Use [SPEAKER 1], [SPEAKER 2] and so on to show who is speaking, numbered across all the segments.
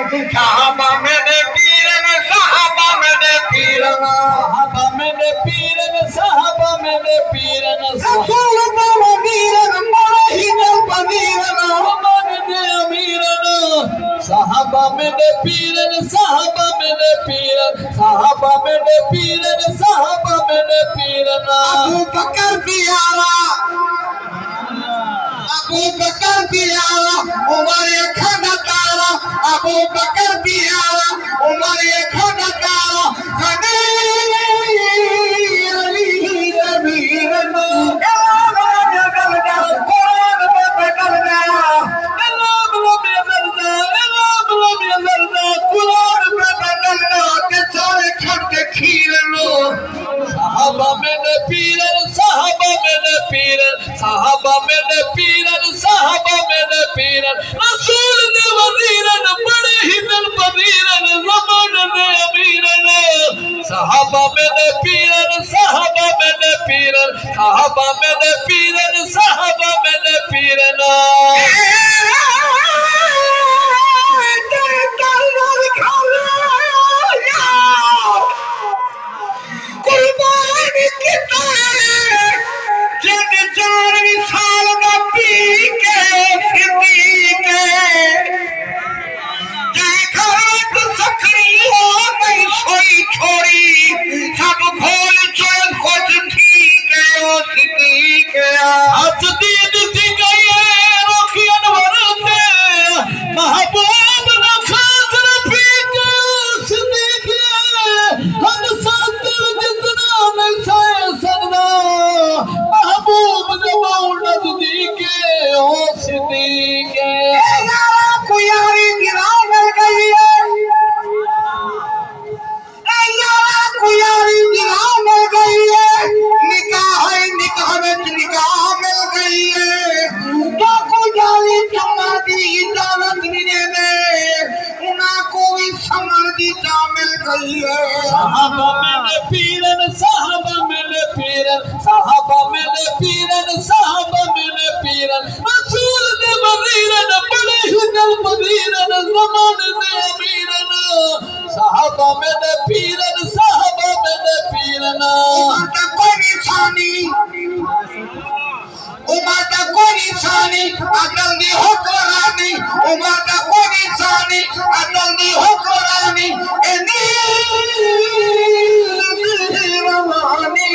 [SPEAKER 1] साहबा मेरे पीरन साहबा मेरे पीरन
[SPEAKER 2] साहबा मेरे पीरन साहबा मेरे पीरन
[SPEAKER 1] रसूल बाबा वीरन मरहिन पनीरन
[SPEAKER 2] मन दे अमीरन साहबा मेरे पीरन साहबा मेरे पीरन साहबा मेरे पीरन साहबा मेरे पीरन
[SPEAKER 1] अबू बकर प्यारा अबू बकर प्यारा उमर खाना तारा अबू बकर प्यारा उमर खाना तारा
[SPEAKER 2] साहबा मेरे पीरन साहबा मेरे पीरन साहबा मेरे पीरन साहबा मेरे पीरन रसूल दे वजीरन बड़े ही दिल पदीरन ज़मान दे अमीरन साहबा मेरे पीरन साहबा मेरे पीरन साहबा मेरे पीरन साहबा मेरे पीरन आज दीद दी गई रोखी अनवर से महबूब न खाजर पी के सिद्दीक हम सातिर जितना नहीं सह सकदा महबूब जमाऊ नजदीक ओ सिद्दीक
[SPEAKER 1] कुयारी गिराव मिल गई है कुयारी गिराव मिल गई है निकाह में निकाह मिल गई है क्या को जाली जमा दी इजाजत मिले में उना को भी समझ दी जा मिल गई है
[SPEAKER 2] साहबा मेरे पीरन साहबा मेरे पीरन साहबा मेरे पीरन साहबा मेरे पीरन रसूल दे वजीरन बड़े ही दिल पदीरन ज़मान दे अमीरन साहबा मेरे पीरन साहबा मेरे पीरन
[SPEAKER 1] उमर का कोई निशानी अदल दी हुक्मरानी उमर का कोई निशानी अदल दी हुक्मरानी एनी रवानी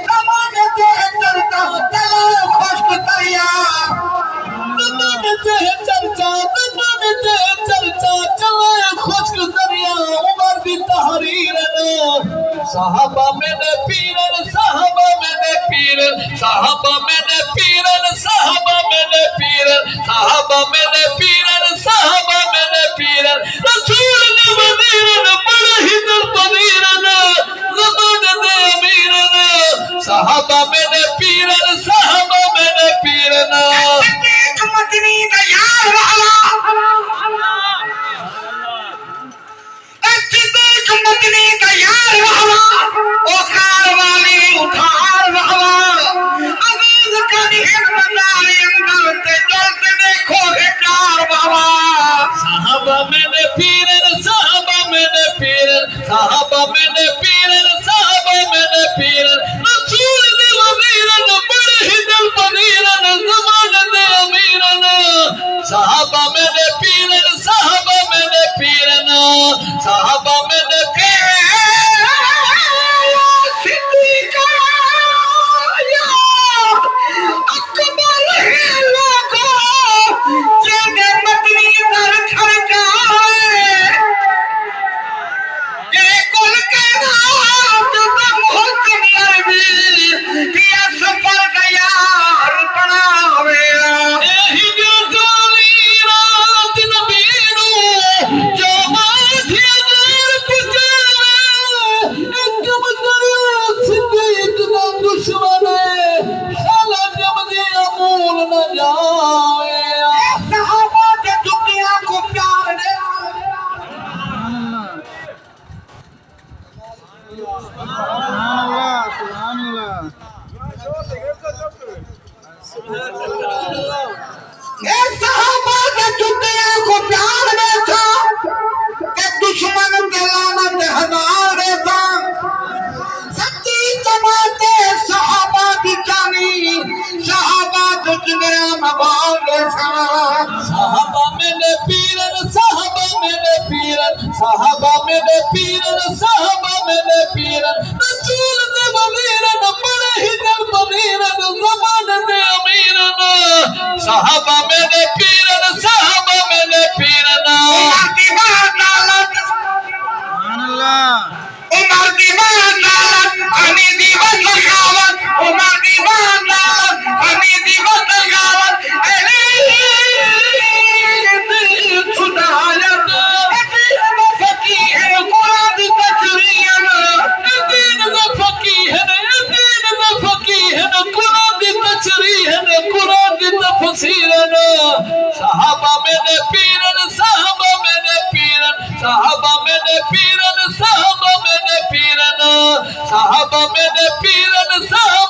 [SPEAKER 1] जमाने के चलता चला खुश्क तरिया
[SPEAKER 2] ज़माने के चर्चा चला खुश्क तरिया उमर दी तहरीरन साहबा मेरे पीरन साहबा मेरे पीरन साहबा मेरे पीरन साहबा मेरे पीरन साहबा मेरे पीरन साहबा मेरे पीरन रसूल ने वजीरन बड़े ही दिल पदीरन ज़मान दे अमीरन साहबा मेरे पीरन साहबा मेरे पीरन
[SPEAKER 1] एक मदनी का यार वाला एक मदनी का यार वाला ओ कार वाली उठार वाला अजीज का नाम बादशाह
[SPEAKER 2] साहबा मैंने पीरन साहबा मैंने पीरन साहबा मैंने पीरन साहबा मैंने पीरन रसूल ने बलीरन बड़े ही जन बलीरन जमान ने अमीरन साहबा मैंने पीरन साहबा मैंने पीरन
[SPEAKER 1] उमर की बादशाह उमर की बादशाह हनी दिवस सखावत उमर की बादशाह हनी दिवस सखावत अली सुदायत दीन फकीह कुरान तशरीहन
[SPEAKER 2] दीन दा फकीह कुरान दी तशरीहन कुरान दी तफसीरन साहबा मैंने पीरन साहबा मैंने पीरन साहबा मैंने पीरन साहबा मैंने पीरन साहबा मैंने पीरन साहबा